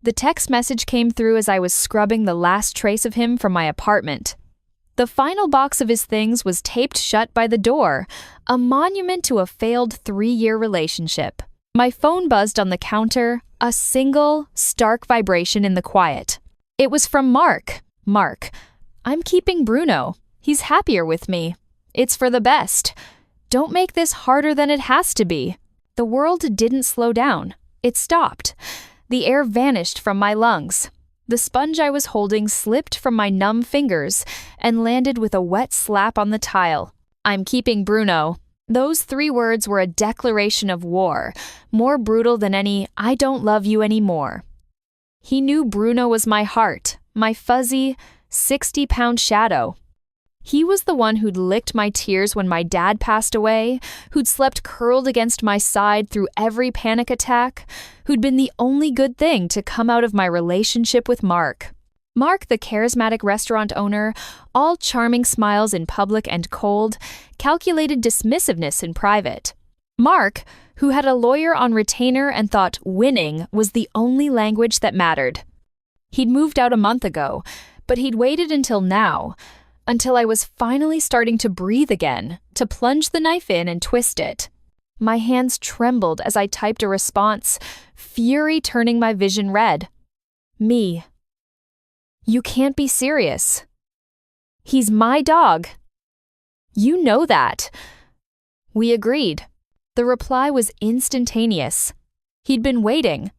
The text message came through as I was scrubbing the last trace of him from my apartment. The final box of his things was taped shut by the door, a monument to a failed 3-year relationship. My phone buzzed on the counter, a single, stark vibration in the quiet. It was from Mark. Mark, I'm keeping Bruno. He's happier with me. It's for the best. Don't make this harder than it has to be. The world didn't slow down. It stopped. The air vanished from my lungs. The sponge I was holding slipped from my numb fingers and landed with a wet slap on the tile. I'm keeping Bruno. Those 3 words were a declaration of war, more brutal than any "I don't love you anymore." He knew Bruno was my heart, my fuzzy, 60-pound shadow. He was the one who'd licked my tears when my dad passed away, who'd slept curled against my side through every panic attack, who'd been the only good thing to come out of my relationship with Mark. Mark, the charismatic restaurant owner, all charming smiles in public and cold, calculated dismissiveness in private. Mark, who had a lawyer on retainer and thought winning was the only language that mattered. He'd moved out a month ago, but he'd waited until now, until I was finally starting to breathe again, to plunge the knife in and twist it. My hands trembled as I typed a response, fury turning my vision red. Me. You can't be serious. He's my dog. You know that. We agreed. The reply was instantaneous. He'd been waiting.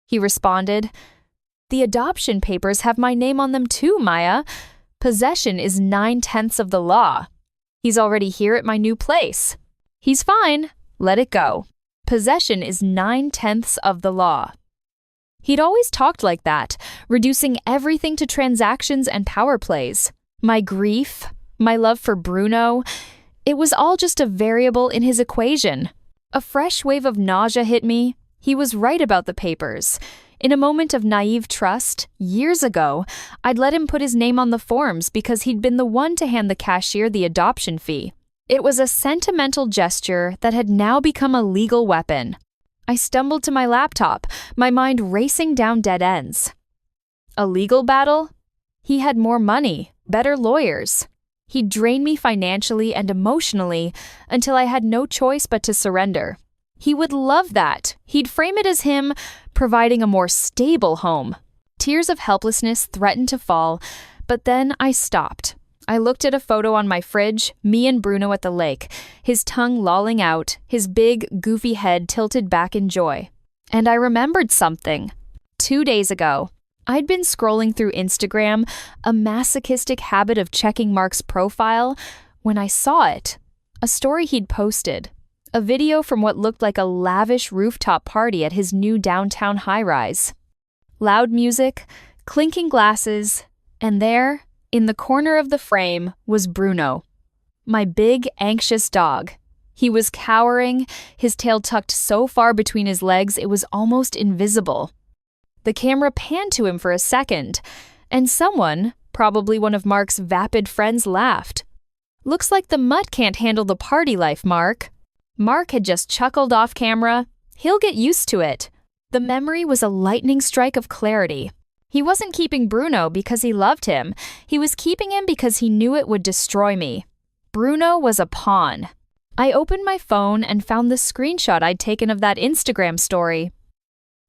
He responded, "The adoption papers have my name on them too, Maya. Possession is 9/10 of the law. He's already here at my new place. He's fine. Let it go. Possession is 9/10 of the law." He'd always talked like that, reducing everything to transactions and power plays. My grief, my love for Bruno, it was all just a variable in his equation. A fresh wave of nausea hit me. He was right about the papers. In a moment of naive trust, years ago, I'd let him put his name on the forms because he'd been the one to hand the cashier the adoption fee. It was a sentimental gesture that had now become a legal weapon. I stumbled to my laptop, my mind racing down dead ends. A legal battle? He had more money, better lawyers. He'd drain me financially and emotionally until I had no choice but to surrender. He would love that. He'd frame it as him providing a more stable home. Tears of helplessness threatened to fall, but then I stopped. I looked at a photo on my fridge, me and Bruno at the lake, his tongue lolling out, his big, goofy head tilted back in joy. And I remembered something. 2 days ago, I'd been scrolling through Instagram, a masochistic habit of checking Mark's profile, when I saw it. A story he'd posted. A video from what looked like a lavish rooftop party at his new downtown high-rise. Loud music, clinking glasses, and there, in the corner of the frame, was Bruno, my big, anxious dog. He was cowering, his tail tucked so far between his legs it was almost invisible. The camera panned to him for a second, and someone, probably one of Mark's vapid friends, laughed. "Looks like the mutt can't handle the party life, Mark." Mark had just chuckled off camera. He'll get used to it. The memory was a lightning strike of clarity. He wasn't keeping Bruno because he loved him. He was keeping him because he knew it would destroy me. Bruno was a pawn. I opened my phone and found the screenshot I'd taken of that Instagram story.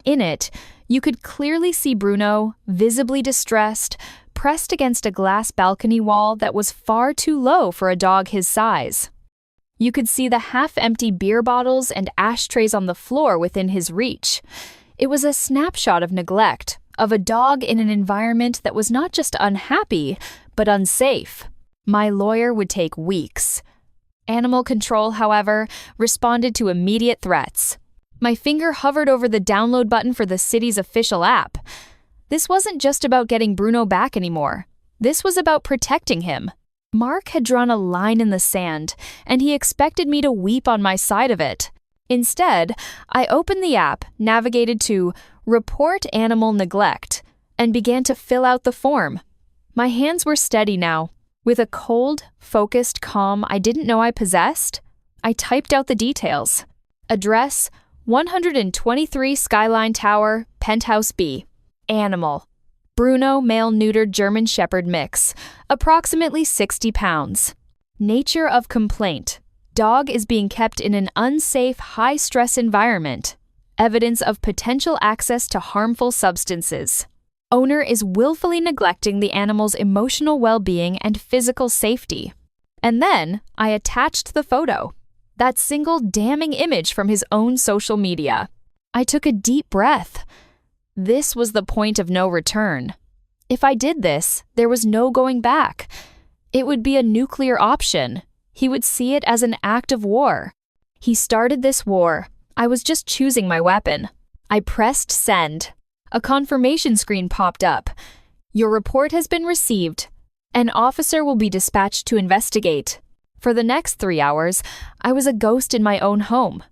In it, you could clearly see Bruno, visibly distressed, pressed against a glass balcony wall that was far too low for a dog his size. You could see the half-empty beer bottles and ashtrays on the floor within his reach. It was a snapshot of neglect, of a dog in an environment that was not just unhappy, but unsafe. My lawyer would take weeks. Animal control, however, responded to immediate threats. My finger hovered over the download button for the city's official app. This wasn't just about getting Bruno back anymore. This was about protecting him. Mark had drawn a line in the sand, and he expected me to weep on my side of it. Instead, I opened the app, navigated to Report Animal Neglect, and began to fill out the form. My hands were steady now. With a cold, focused calm I didn't know I possessed, I typed out the details. Address, 123 Skyline Tower, Penthouse B. Animal. Bruno male-neutered German Shepherd mix, approximately 60 pounds. Nature of complaint. Dog is being kept in an unsafe, high-stress environment. Evidence of potential access to harmful substances. Owner is willfully neglecting the animal's emotional well-being and physical safety. And then I attached the photo. That single damning image from his own social media. I took a deep breath. This was the point of no return. If I did this, there was no going back. It would be a nuclear option. He would see it as an act of war. He started this war. I was just choosing my weapon. I pressed send. A confirmation screen popped up. Your report has been received. An officer will be dispatched to investigate. For the next 3 hours, I was a ghost in my own home.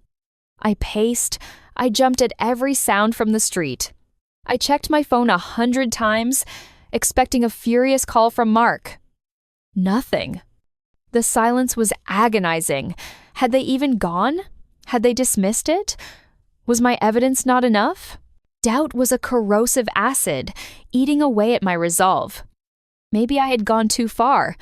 I paced. I jumped at every sound from the street. I checked my phone 100 times, expecting a furious call from Mark. Nothing. The silence was agonizing. Had they even gone? Had they dismissed it? Was my evidence not enough? Doubt was a corrosive acid, eating away at my resolve. Maybe I had gone too far.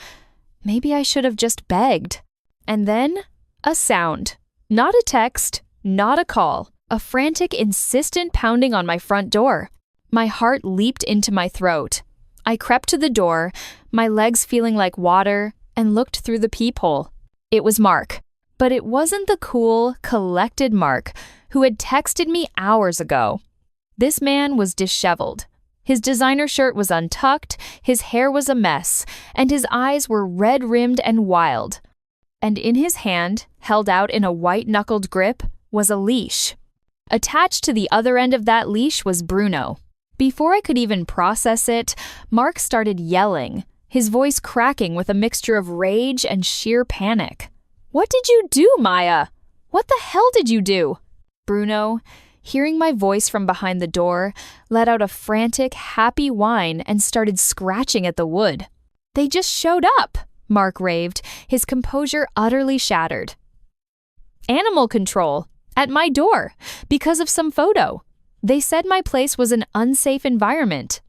Maybe I should have just begged. And then, a sound. Not a text, not a call. A frantic, insistent pounding on my front door. My heart leaped into my throat. I crept to the door, my legs feeling like water, and looked through the peephole. It was Mark. But it wasn't the cool, collected Mark who had texted me hours ago. This man was disheveled. His designer shirt was untucked, his hair was a mess, and his eyes were red-rimmed and wild. And in his hand, held out in a white-knuckled grip, was a leash. Attached to the other end of that leash was Bruno. Before I could even process it, Mark started yelling, his voice cracking with a mixture of rage and sheer panic. "What did you do, Maya? What the hell did you do?" Bruno, hearing my voice from behind the door, let out a frantic, happy whine and started scratching at the wood. "They just showed up," Mark raved, his composure utterly shattered. "Animal control. At my door, because of some photo. They said my place was an unsafe environment.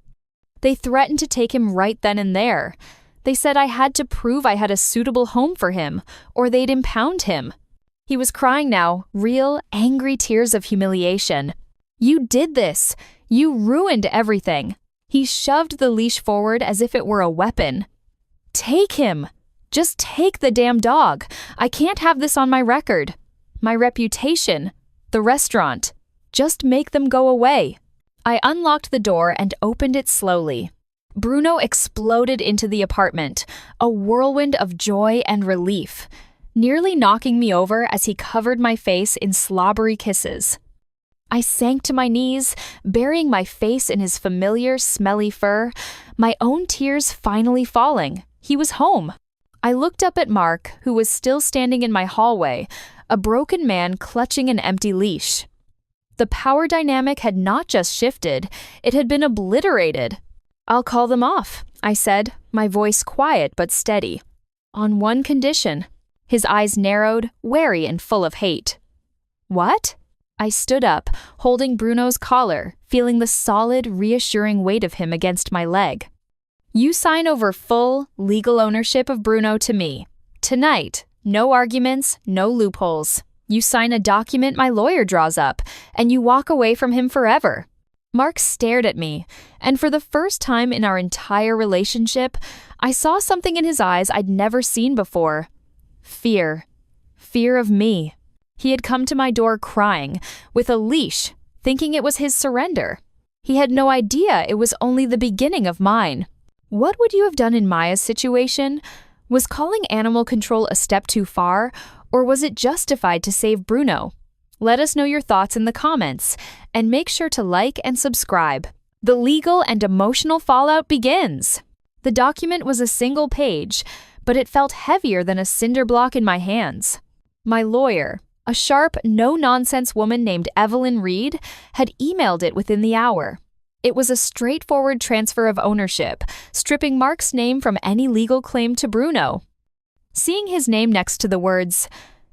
They threatened to take him right then and there. They said I had to prove I had a suitable home for him, or they'd impound him." He was crying now, real, angry tears of humiliation. "You did this. You ruined everything." He shoved the leash forward as if it were a weapon. "Take him. Just take the damn dog. I can't have this on my record. My reputation, the restaurant. Just make them go away." I unlocked the door and opened it slowly. Bruno exploded into the apartment, a whirlwind of joy and relief, nearly knocking me over as he covered my face in slobbery kisses. I sank to my knees, burying my face in his familiar, smelly fur, my own tears finally falling. He was home. I looked up at Mark, who was still standing in my hallway, a broken man clutching an empty leash. The power dynamic had not just shifted, it had been obliterated. "I'll call them off," I said, my voice quiet but steady. "On one condition." His eyes narrowed, wary and full of hate. "What?" I stood up, holding Bruno's collar, feeling the solid, reassuring weight of him against my leg. "You sign over full, legal ownership of Bruno to me. Tonight, no arguments, no loopholes. You sign a document my lawyer draws up, and you walk away from him forever." Mark stared at me, and for the first time in our entire relationship, I saw something in his eyes I'd never seen before. Fear. Fear of me. He had come to my door crying, with a leash, thinking it was his surrender. He had no idea it was only the beginning of mine. What would you have done in Maya's situation? Was calling animal control a step too far, or was it justified to save Bruno? Let us know your thoughts in the comments, and make sure to like and subscribe. The legal and emotional fallout begins. The document was a single page, but it felt heavier than a cinder block in my hands. My lawyer, a sharp, no-nonsense woman named Evelyn Reed, had emailed it within the hour. It was a straightforward transfer of ownership, stripping Mark's name from any legal claim to Bruno. Seeing his name next to the words,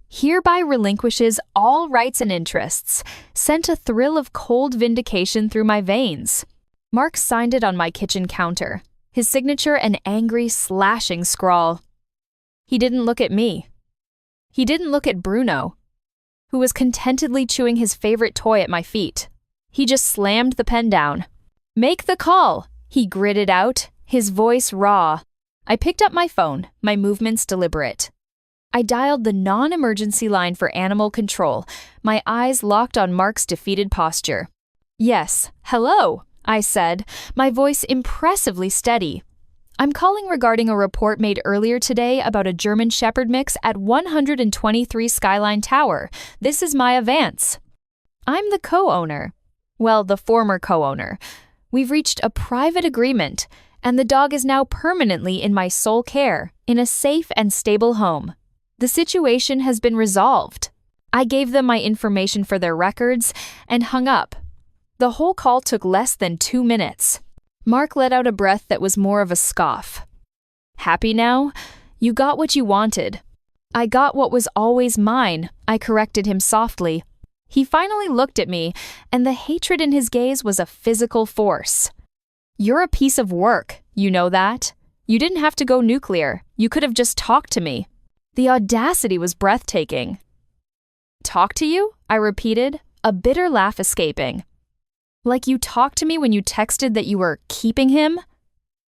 "Hereby relinquishes all rights and interests," sent a thrill of cold vindication through my veins. Mark signed it on my kitchen counter, his signature an angry, slashing scrawl. He didn't look at me. He didn't look at Bruno, who was contentedly chewing his favorite toy at my feet. He just slammed the pen down. "Make the call," he gritted out, his voice raw. I picked up my phone, my movements deliberate. I dialed the non-emergency line for animal control, my eyes locked on Mark's defeated posture. "Yes, hello," I said, my voice impressively steady. "I'm calling regarding a report made earlier today about a German Shepherd mix at 123 Skyline Tower. This is Maya Vance. I'm the co-owner. Well, the former co-owner. We've reached a private agreement, and the dog is now permanently in my sole care, in a safe and stable home. The situation has been resolved." I gave them my information for their records and hung up. The whole call took less than 2 minutes. Mark let out a breath that was more of a scoff. "Happy now? You got what you wanted." "I got what was always mine," I corrected him softly. He finally looked at me, and the hatred in his gaze was a physical force. "You're a piece of work, you know that? You didn't have to go nuclear. You could have just talked to me." The audacity was breathtaking. "Talk to you?" I repeated, a bitter laugh escaping. "Like you talked to me when you texted that you were keeping him?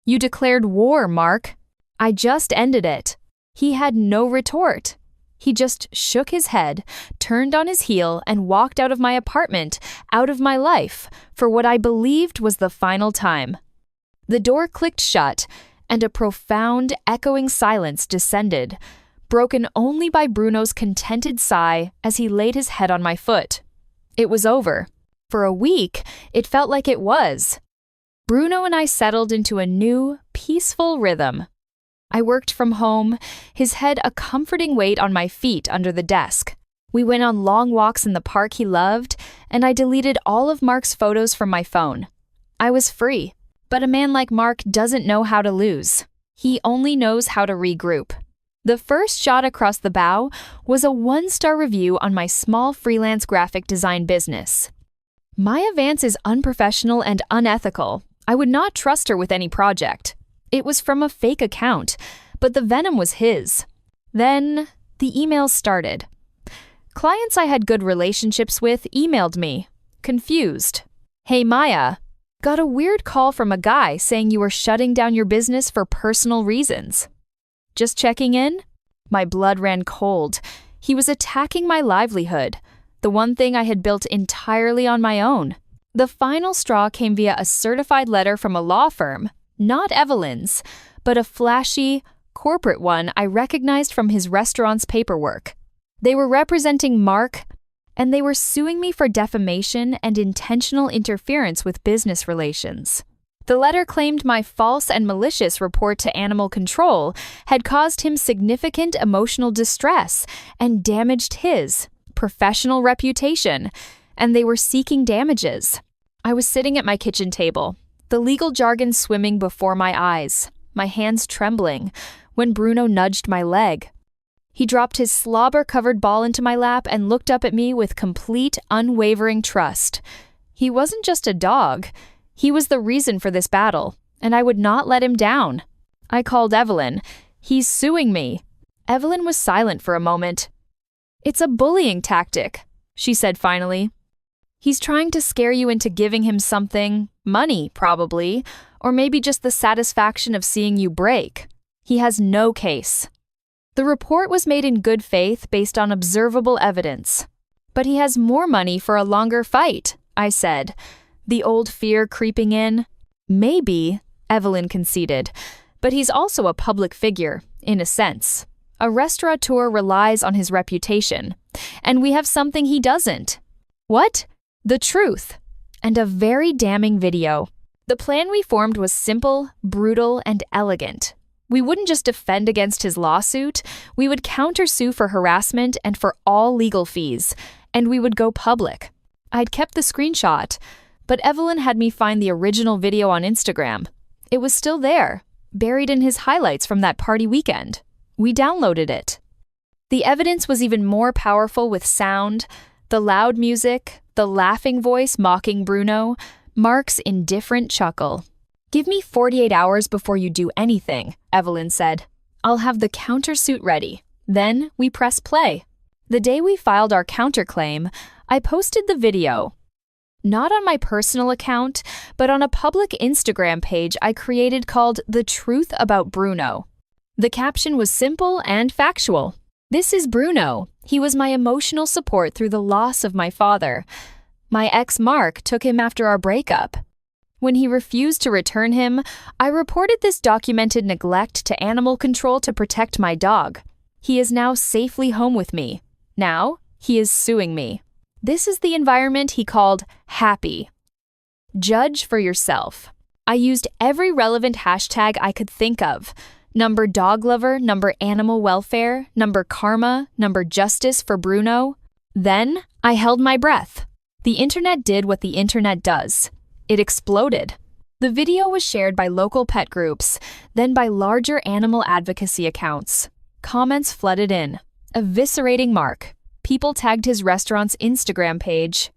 You declared war, Mark. I just ended it." He had no retort. He just shook his head, turned on his heel, and walked out of my apartment, out of my life, for what I believed was the final time. The door clicked shut, and a profound, echoing silence descended, broken only by Bruno's contented sigh as he laid his head on my foot. It was over. For a week, it felt like it was. Bruno and I settled into a new, peaceful rhythm. I worked from home, his head a comforting weight on my feet under the desk. We went on long walks in the park he loved, and I deleted all of Mark's photos from my phone. I was free, but a man like Mark doesn't know how to lose. He only knows how to regroup. The first shot across the bow was a 1-star review on my small freelance graphic design business. Maya Vance is unprofessional and unethical. I would not trust her with any project. It was from a fake account, but the venom was his. Then the emails started. Clients I had good relationships with emailed me, confused. "Hey Maya, got a weird call from a guy saying you were shutting down your business for personal reasons. Just checking in?" My blood ran cold. He was attacking my livelihood, the one thing I had built entirely on my own. The final straw came via a certified letter from a law firm, not Evelyn's, but a flashy, corporate one I recognized from his restaurant's paperwork. They were representing Mark, and they were suing me for defamation and intentional interference with business relations. The letter claimed my false and malicious report to animal control had caused him significant emotional distress and damaged his professional reputation, and they were seeking damages. I was sitting at my kitchen table, the legal jargon swimming before my eyes, my hands trembling, when Bruno nudged my leg. He dropped his slobber-covered ball into my lap and looked up at me with complete, unwavering trust. He wasn't just a dog. He was the reason for this battle, and I would not let him down. I called Evelyn. "He's suing me." Evelyn was silent for a moment. "It's a bullying tactic," she said finally. "He's trying to scare you into giving him something, money probably, or maybe just the satisfaction of seeing you break. He has no case. The report was made in good faith based on observable evidence. But he has more money for a longer fight," I said, the old fear creeping in. "Maybe," Evelyn conceded, "but he's also a public figure, in a sense. A restaurateur relies on his reputation, and we have something he doesn't." "What?" "The truth, and a very damning video. The plan we formed was simple, brutal, and elegant. We wouldn't just defend against his lawsuit, we would countersue for harassment and for all legal fees, and we would go public. I'd kept the screenshot, but Evelyn had me find the original video on Instagram. It was still there, buried in his highlights from that party weekend. We downloaded it. The evidence was even more powerful with sound, the loud music, the laughing voice mocking Bruno, Mark's indifferent chuckle. "Give me 48 hours before you do anything," Evelyn said. "I'll have the countersuit ready. Then we press play." The day we filed our counterclaim, I posted the video. Not on my personal account, but on a public Instagram page I created called The Truth About Bruno. The caption was simple and factual. "This is Bruno. He was my emotional support through the loss of my father. My ex Mark took him after our breakup. When he refused to return him, I reported this documented neglect to animal control to protect my dog. He is now safely home with me. Now, he is suing me." This is the environment he called happy. Judge for yourself. I used every relevant hashtag I could think of. Number dog lover, number animal welfare, number karma, number justice for Bruno. Then I held my breath. The internet did what the internet does. It exploded. The video was shared by local pet groups, then by larger animal advocacy accounts. Comments flooded in, eviscerating Mark. People tagged his restaurant's Instagram page.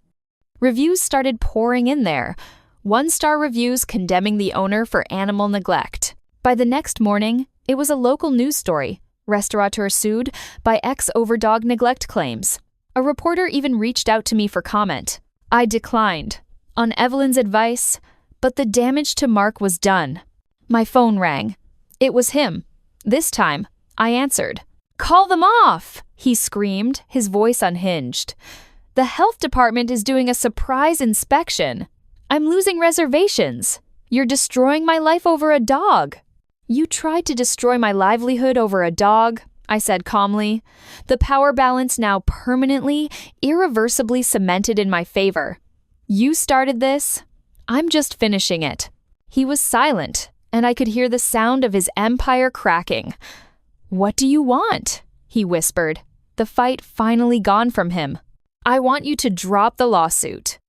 Reviews started pouring in there. 1-star reviews condemning the owner for animal neglect. By the next morning, it was a local news story. Restaurateur sued by ex over dog neglect claims. A reporter even reached out to me for comment. I declined, on Evelyn's advice, but the damage to Mark was done. My phone rang. It was him. This time, I answered. "Call them off!" he screamed, his voice unhinged. "The health department is doing a surprise inspection. I'm losing reservations. You're destroying my life over a dog." "You tried to destroy my livelihood over a dog," I said calmly. "The power balance now permanently, irreversibly cemented in my favor. You started this. I'm just finishing it." He was silent, and I could hear the sound of his empire cracking. "What do you want?" he whispered, the fight finally gone from him. "I want you to drop the lawsuit.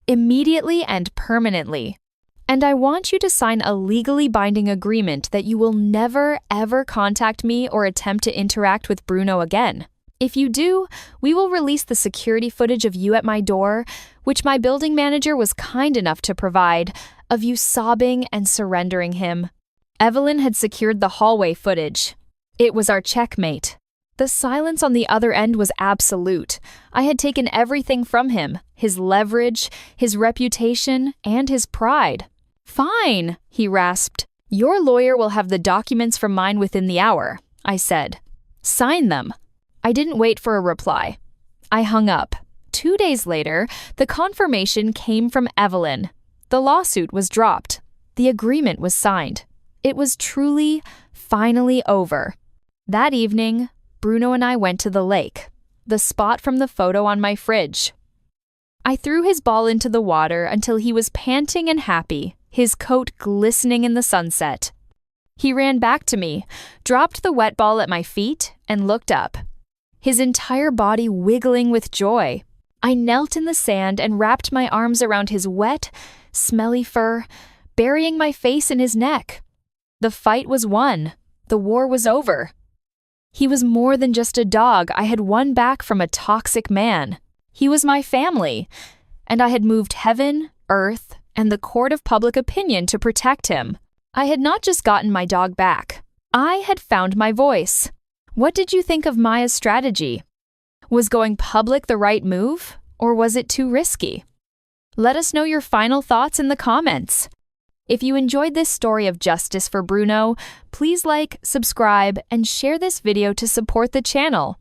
Immediately and permanently. And I want you to sign a legally binding agreement that you will never, ever contact me or attempt to interact with Bruno again. If you do, we will release the security footage of you at my door, which my building manager was kind enough to provide, of you sobbing and surrendering him." Evelyn had secured the hallway footage. It was our checkmate. The silence on the other end was absolute. I had taken everything from him, his leverage, his reputation, and his pride. "Fine," he rasped. "Your lawyer will have the documents from mine within the hour," I said. "Sign them." I didn't wait for a reply. I hung up. 2 days later, the confirmation came from Evelyn. The lawsuit was dropped. The agreement was signed. It was truly, finally over. That evening, Bruno and I went to the lake, the spot from the photo on my fridge. I threw his ball into the water until he was panting and happy, his coat glistening in the sunset. He ran back to me, dropped the wet ball at my feet, and looked up, his entire body wiggling with joy. I knelt in the sand and wrapped my arms around his wet, smelly fur, burying my face in his neck. The fight was won. The war was over. He was more than just a dog I had won back from a toxic man. He was my family, and I had moved heaven, earth, and the court of public opinion to protect him. I had not just gotten my dog back. I had found my voice. What did you think of Maya's strategy? Was going public the right move, or was it too risky? Let us know your final thoughts in the comments. If you enjoyed this story of justice for Bruno, please like, subscribe, and share this video to support the channel.